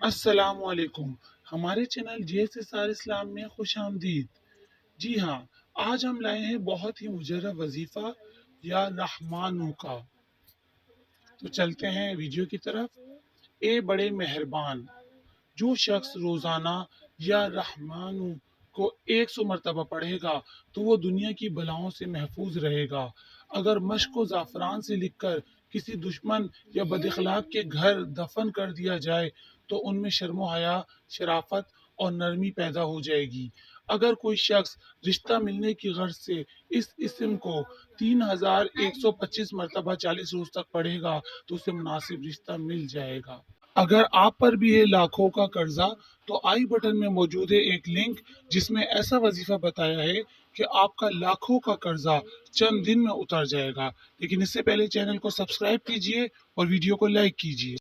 अस्सलाम वालेकुम। हमारे चैनल JSSR इस्लाम में खुश आमदीद। जी हाँ, आज हम लाए हैं बहुत ही मुजर्रब वजीफा या रहमानों का। तो चलते हैं वीडियो की तरफ। ए बड़े मेहरबान, जो शख्स रोजाना या रहमानू को 100 मरतबा पढ़ेगा तो वो दुनिया की बलाओं से महफूज रहेगा। अगर मश्क को ज़ाफ़रान से लिखकर किसी दुश्मन या बदअखलाक के घर दफन कर दिया जाए तो उनमें शर्म हया, शराफत और नरमी पैदा हो जाएगी। अगर कोई शख्स रिश्ता मिलने की गर्ज से इस इस्म को 3125 मरतबा 40 रोज तक पढ़ेगा तो उसे मुनासिब रिश्ता मिल जाएगा। अगर आप पर भी है लाखों का कर्जा तो आई बटन में मौजूद है एक लिंक जिसमें ऐसा वजीफा बताया है कि आपका लाखों का कर्जा चंद दिन में उतर जाएगा। लेकिन इससे पहले चैनल को सब्सक्राइब कीजिए और वीडियो को लाइक कीजिए।